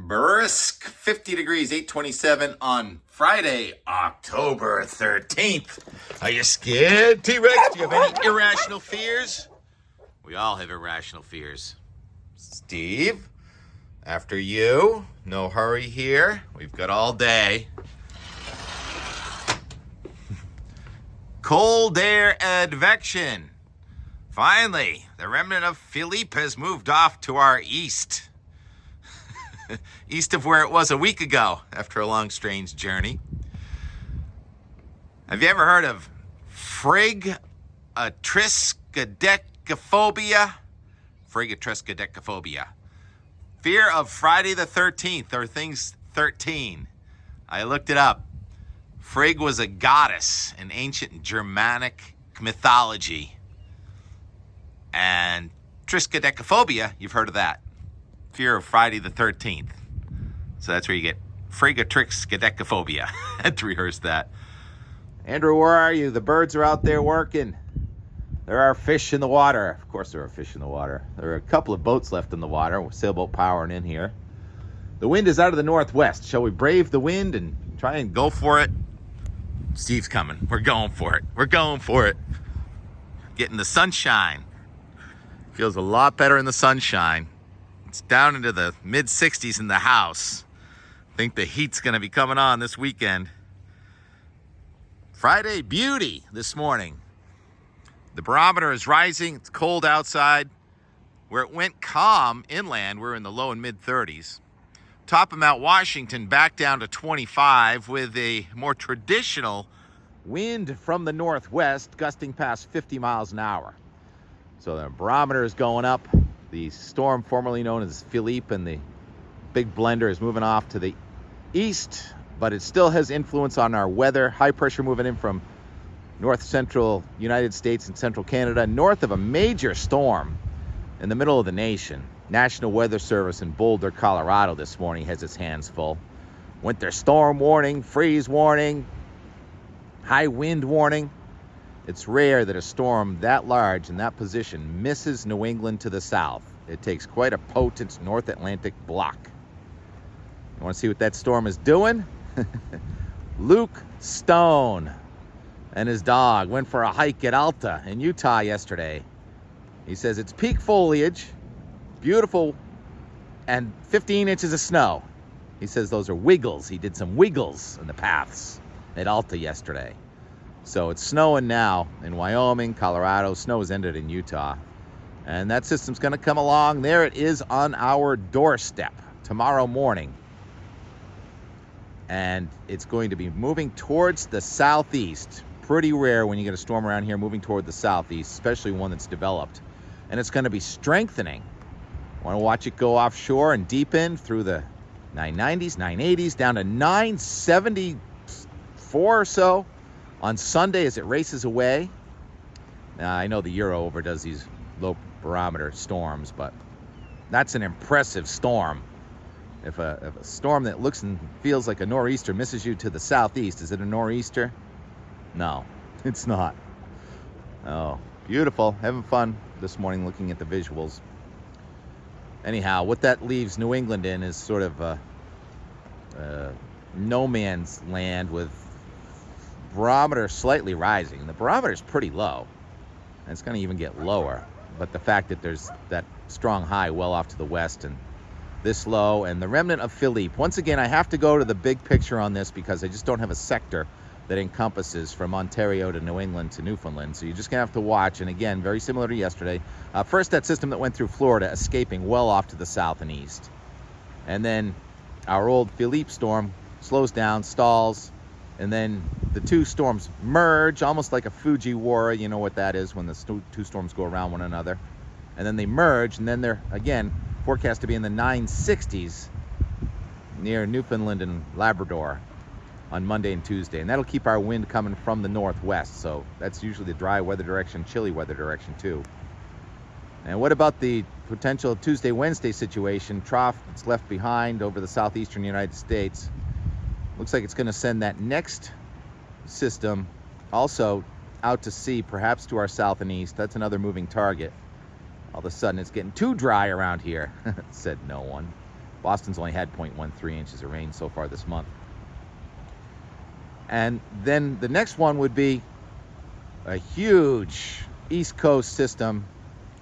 Brisk 50 degrees, 8:27 on Friday, October 13th. Are you scared, T-Rex? Do you have any irrational fears? We all have irrational fears. Steve, after you. No hurry here. We've got all day. Cold air advection. Finally, the remnant of Philippe has moved off to our east. East of where it was a week ago after a long, strange journey. Have you ever heard of Friggatriskaidekaphobia? Friggatriskaidekaphobia. Fear of Friday the 13th, or things 13. I looked it up. Frigg was a goddess in ancient Germanic mythology. And triskaidekaphobia, you've heard of that. Fear of Friday the 13th. So that's where you get Friggatriskaidekaphobia. I had to rehearse that. Andrew, where are you? The birds are out there working. There are fish in the water. Of course there are fish in the water. There are a couple of boats left in the water. Sailboat powering in here. The wind is out of the northwest. Shall we brave the wind and try and go for it? Steve's coming. We're going for it. We're going for it. Getting the sunshine. Feels a lot better in the sunshine. It's down into the mid-60s in the house. I think the heat's going to be coming on this weekend. Friday beauty this morning. The barometer is rising. It's cold outside. Where it went calm inland, we're in the low and mid-30s. Top of Mount Washington back down to 25 with a more traditional wind from the northwest gusting past 50 miles an hour. So the barometer is going up. The storm formerly known as Philippe and the big blender is moving off to the east, but it still has influence on our weather. High pressure moving in from north central United States and central Canada, north of a major storm in the middle of the nation. National Weather Service in Boulder, Colorado this morning has its hands full. Winter storm warning, freeze warning, high wind warning. It's rare that a storm that large in that position misses New England to the south. It takes quite a potent North Atlantic block. You want to see what that storm is doing? Luke Stone and his dog went for a hike at Alta in Utah yesterday. He says it's peak foliage, beautiful, and 15 inches of snow. He says those are wiggles. He did some wiggles in the paths at Alta yesterday. So it's snowing now in Wyoming, Colorado. Snow has ended in Utah. And that system's going to come along. There it is on our doorstep tomorrow morning. And it's going to be moving towards the southeast. Pretty rare when you get a storm around here moving toward the southeast, especially one that's developed. And it's going to be strengthening. Want to watch it go offshore and deepen through the 990s, 980s, down to 974 or so on Sunday as it races away. Now, I know the Euro overdoes these low barometer storms, but that's an impressive storm. If a storm that looks and feels like a nor'easter misses you to the southeast, is it a nor'easter? No, it's not. Oh, beautiful. Having fun this morning looking at the visuals. Anyhow, what that leaves New England in is sort of no man's land with barometer slightly rising. The barometer is pretty low, and it's going to even get lower. But the fact that there's that strong high well off to the west and this low, and the remnant of Philippe. Once again, I have to go to the big picture on this because I just don't have a sector that encompasses from Ontario to New England to Newfoundland. So you're just going to have to watch. And again, very similar to yesterday. First, that system that went through Florida, escaping well off to the south and east. And then our old Philippe storm slows down, stalls, and then the two storms merge, almost like a Fujiwara. You know what that is when the two storms go around one another. And then they merge, and then they're, again, forecast to be in the 960s near Newfoundland and Labrador on Monday and Tuesday. And that'll keep our wind coming from the northwest. So that's usually the dry weather direction, chilly weather direction too. And what about the potential Tuesday, Wednesday situation? Trough that's left behind over the southeastern United States. Looks like it's going to send that next system also out to sea, perhaps to our south and east. That's another moving target. All of a sudden, it's getting too dry around here, said no one. Boston's only had 0.13 inches of rain so far this month. And then the next one would be a huge East Coast system,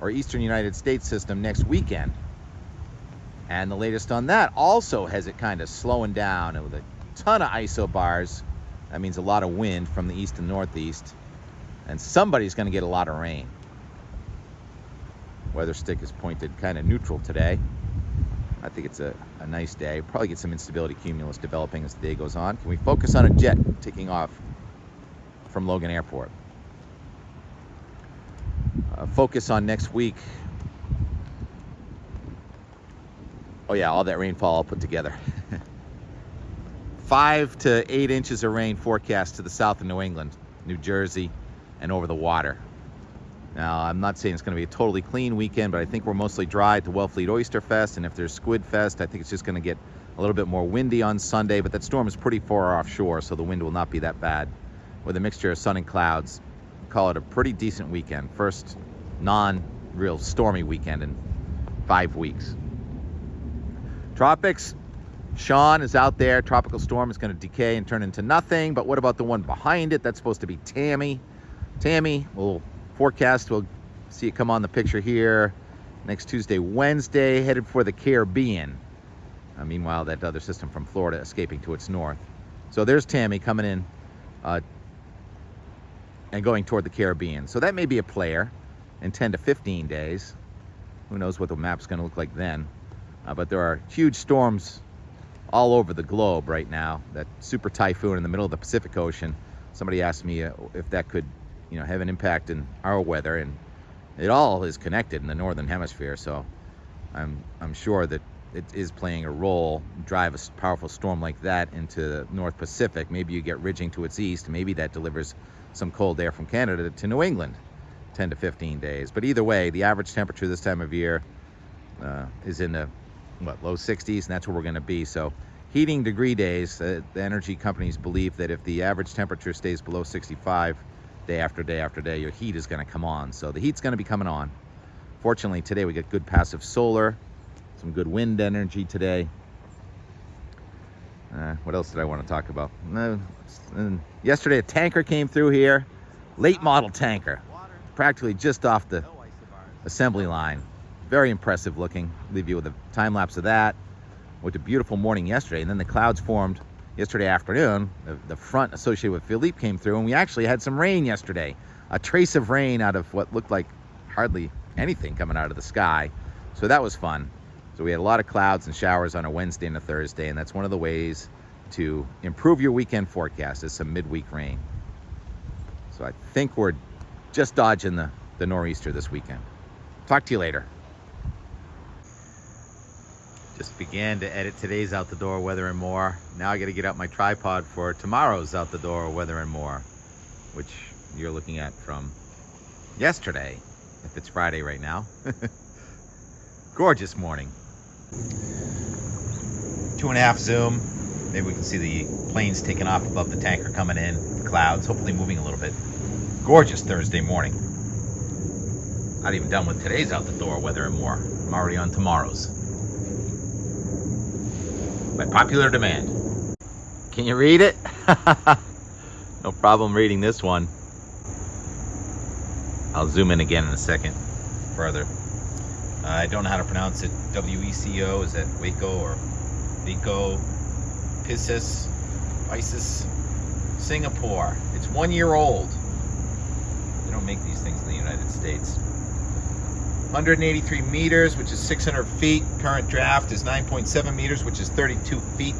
or Eastern United States system, next weekend. And the latest on that also has it kind of slowing down, and with a ton of isobars. That means a lot of wind from the east and northeast, and somebody's going to get a lot of rain. Weather stick is pointed kind of neutral today. I think it's a nice day. Probably get some instability cumulus developing as the day goes on. Can we focus on a jet taking off from Logan Airport? Focus on next week. Oh yeah, all that rainfall all put together. 5 to 8 inches of rain forecast to the south of New England, New Jersey, and over the water. Now, I'm not saying it's going to be a totally clean weekend, but I think we're mostly dry at the Wellfleet Oyster Fest, and if there's Squid Fest, I think it's just going to get a little bit more windy on Sunday, but that storm is pretty far offshore, so the wind will not be that bad. With a mixture of sun and clouds, call it a pretty decent weekend. First non-real stormy weekend in 5 weeks. Tropics, Sean is out there. Tropical storm is going to decay and turn into nothing, but what about the one behind it? That's supposed to be Tammy. Tammy will forecast, we'll see it come on the picture here next Tuesday, Wednesday, headed for the Caribbean. Meanwhile, that other system from Florida escaping to its north. So there's Tammy coming in and going toward the Caribbean. So that may be a player in 10 to 15 days. Who knows what the map's going to look like then. But there are huge storms all over the globe right now. That super typhoon in the middle of the Pacific Ocean. Somebody asked me if that could, have an impact in our weather, and it all is connected in the northern hemisphere. So I'm sure that it is playing a role. Drive a powerful storm like that into the North Pacific. Maybe you get ridging to its east. Maybe that delivers some cold air from Canada to New England, 10 to 15 days. But either way, the average temperature this time of year is in the low 60s, and that's where we're going to be. So heating degree days, the energy companies believe that if the average temperature stays below 65 day after day after day, your heat is going to come on. So the heat's going to be coming on. Fortunately, today we get good passive solar, some good wind energy today. What else did I want to talk about? Yesterday a tanker came through here, late model tanker, practically just off the assembly line. Very impressive looking. Leave you with a time lapse of that. With a beautiful morning yesterday, and then the clouds formed yesterday afternoon. The front associated with Philippe came through, and we actually had some rain yesterday. A trace of rain out of what looked like hardly anything coming out of the sky. So that was fun. So we had a lot of clouds and showers on a Wednesday and a Thursday, and that's one of the ways to improve your weekend forecast is some midweek rain. So I think we're just dodging the nor'easter this weekend. Talk to you later. Just began to edit today's Out the Door Weather and More. Now I got to get out my tripod for tomorrow's Out the Door Weather and More, which you're looking at from yesterday, if it's Friday right now. Gorgeous morning. 2.5 zoom. Maybe we can see the planes taking off above the tanker coming in, the clouds hopefully moving a little bit. Gorgeous Thursday morning. Not even done with today's Out the Door Weather and More. I'm already on tomorrow's. By popular demand. Can you read it? No problem reading this one. I'll zoom in again in a second further. I don't know how to pronounce it. WECO, is that Waco or Vico? Pisces, Singapore. It's 1 year old. They don't make these things in the United States. 183 meters, which is 600 feet. Current draft is 9.7 meters, which is 32 feet.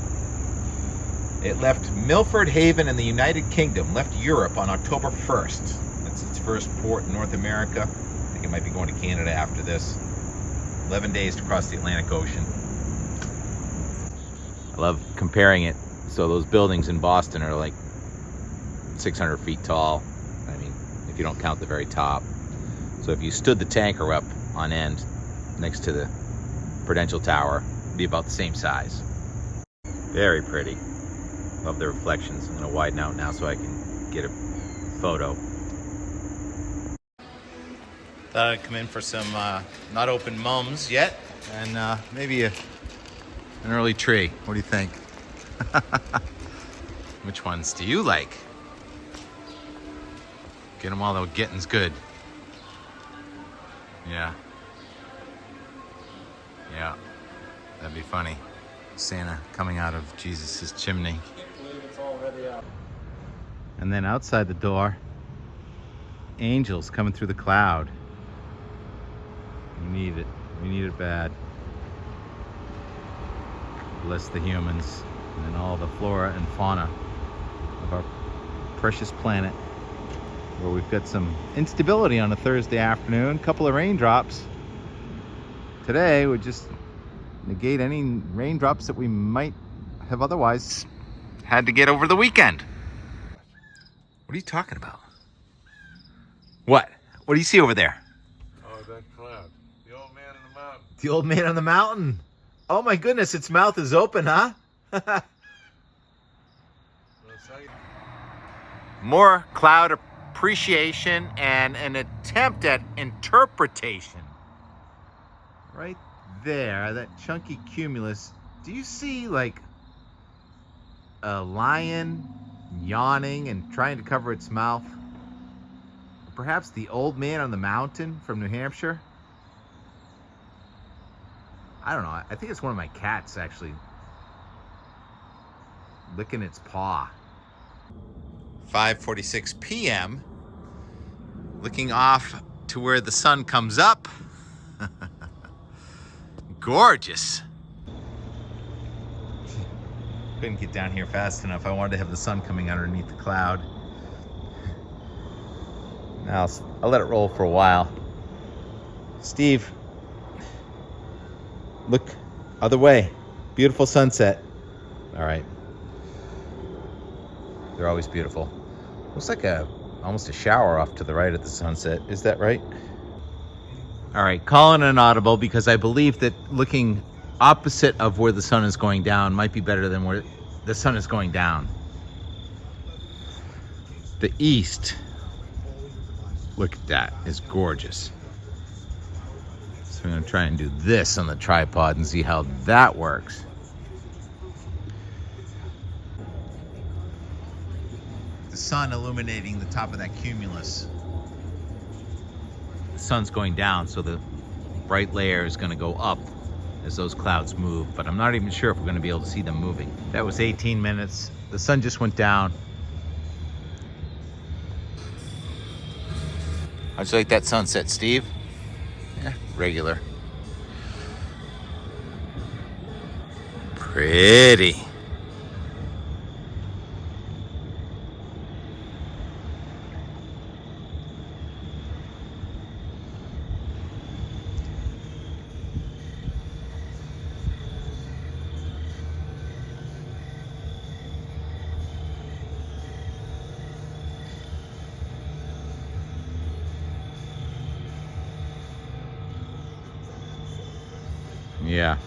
It left Milford Haven in the United Kingdom, left Europe on October 1st. That's its first port in North America. I think it might be going to Canada after this. 11 days to cross the Atlantic Ocean. I love comparing it. So those buildings in Boston are like 600 feet tall. I mean, if you don't count the very top. So if you stood the tanker up on end next to the Prudential Tower, it'd be about the same size. Very pretty. Love the reflections. I'm going to widen out now so I can get a photo. Thought I'd come in for some not open mums yet, and maybe a an early tree. What do you think? Which ones do you like? Get them all, though. Getting's good. Yeah. Yeah. That'd be funny. Santa coming out of Jesus' chimney. I can't believe it's already out. And then outside the door, angels coming through the cloud. We need it. We need it bad. Bless the humans and then all the flora and fauna of our precious planet, where we've got some instability on a Thursday afternoon, couple of raindrops. Today would just negate any raindrops that we might have otherwise had to get over the weekend. What are you talking about? What? What do you see over there? Oh, that cloud. The old man in the mountain. The old man on the mountain. Oh my goodness, its mouth is open, huh? More cloud appreciation and an attempt at interpretation. Right there, that chunky cumulus. Do you see like a lion yawning and trying to cover its mouth? Or perhaps the old man on the mountain from New Hampshire? I don't know. I think it's one of my cats actually licking its paw. 5:46 p.m. Looking off to where the sun comes up. Gorgeous. Couldn't get down here fast enough. I wanted to have the sun coming underneath the cloud. Now I'll let it roll for a while. Steve, look other way. Beautiful sunset. All right. They're always beautiful. Looks like almost a shower off to the right of the sunset. Is that right? All right, calling an audible because I believe that looking opposite of where the sun is going down might be better than where the sun is going down. The east, look at that, is gorgeous. So I'm gonna try and do this on the tripod and see how that works. The sun illuminating the top of that cumulus. The sun's going down, so the bright layer is going to go up as those clouds move, but I'm not even sure if we're going to be able to see them moving. That was 18 minutes. The sun just went down. How'd you like that sunset, Steve? Yeah, regular. Pretty. Yeah.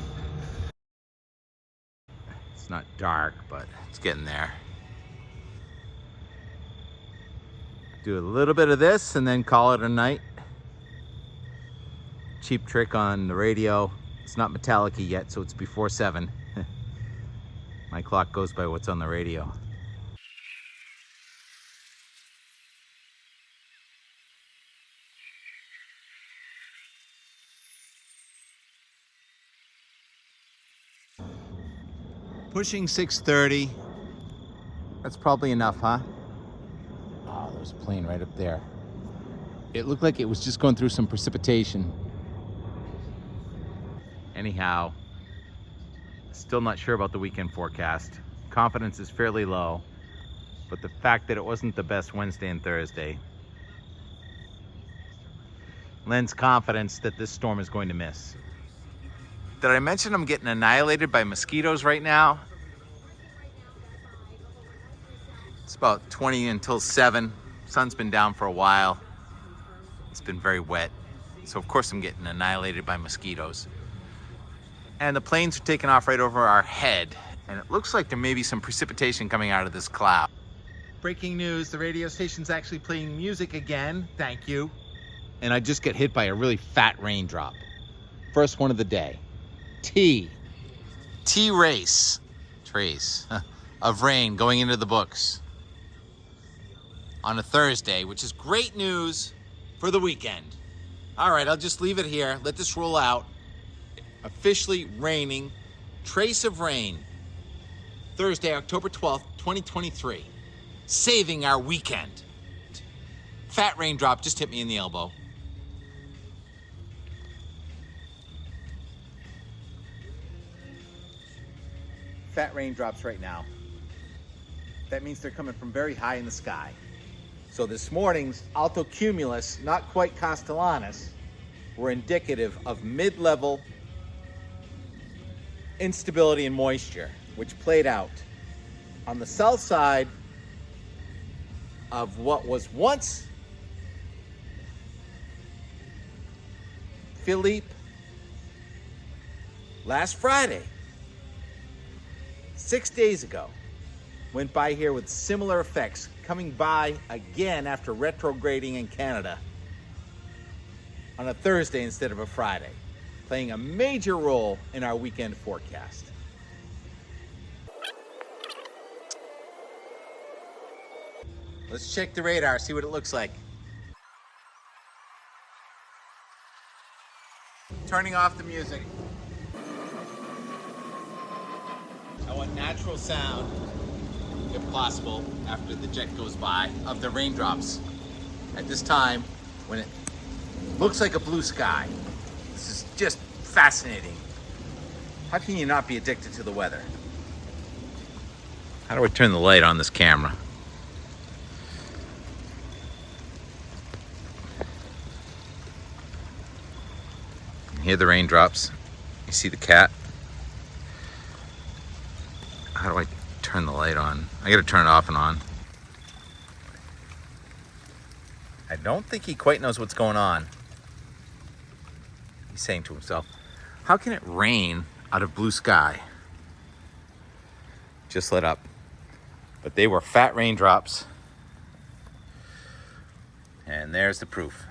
It's not dark, but it's getting there. Do a little bit of this and then call it a night. Cheap trick on the radio. It's not Metallica yet, so it's before 7. My clock goes by what's on the radio. Pushing 6:30. That's probably enough, huh? Oh, there's a plane right up there. It looked like it was just going through some precipitation. Anyhow, still not sure about the weekend forecast. Confidence is fairly low, but the fact that it wasn't the best Wednesday and Thursday lends confidence that this storm is going to miss. Did I mention I'm getting annihilated by mosquitoes right now? It's about 20 until 7. Sun's been down for a while. It's been very wet. So of course I'm getting annihilated by mosquitoes. And the planes are taking off right over our head. And it looks like there may be some precipitation coming out of this cloud. Breaking news, the radio station's actually playing music again. Thank you. And I just get hit by a really fat raindrop. First one of the day. T. T-race, trace of rain going into the books on a Thursday, which is great news for the weekend. All right, I'll just leave it here. Let this roll out. Officially raining. Trace of rain. Thursday, October 12th, 2023. Saving our weekend. Fat raindrop just hit me in the elbow. Fat raindrops right now. That means they're coming from very high in the sky. So this morning's alto cumulus, not quite Castellanus, were indicative of mid-level instability and moisture, which played out on the south side of what was once Philippe last Friday. 6 days ago, went by here with similar effects, coming by again after retrograding in Canada on a Thursday instead of a Friday, playing a major role in our weekend forecast. Let's check the radar, see what it looks like. Turning off the music. I want natural sound, if possible, after the jet goes by, of the raindrops. At this time, when it looks like a blue sky. This is just fascinating. How can you not be addicted to the weather? How do I turn the light on this camera? You hear the raindrops. You see the cat. How do I turn the light on? I gotta turn it off and on. I don't think he quite knows what's going on. He's saying to himself, how can it rain out of blue sky? Just lit up. But they were fat raindrops. And there's the proof.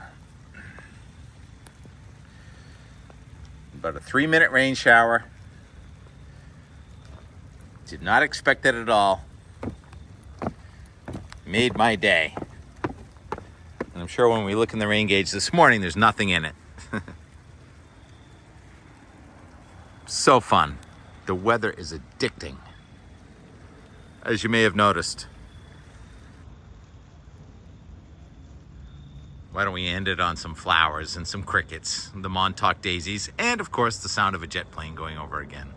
About a 3-minute rain shower. Did not expect that at all. Made my day. And I'm sure when we look in the rain gauge this morning, there's nothing in it. So fun. The weather is addicting, as you may have noticed. Why don't we end it on some flowers and some crickets, the Montauk daisies, and of course the sound of a jet plane going over again.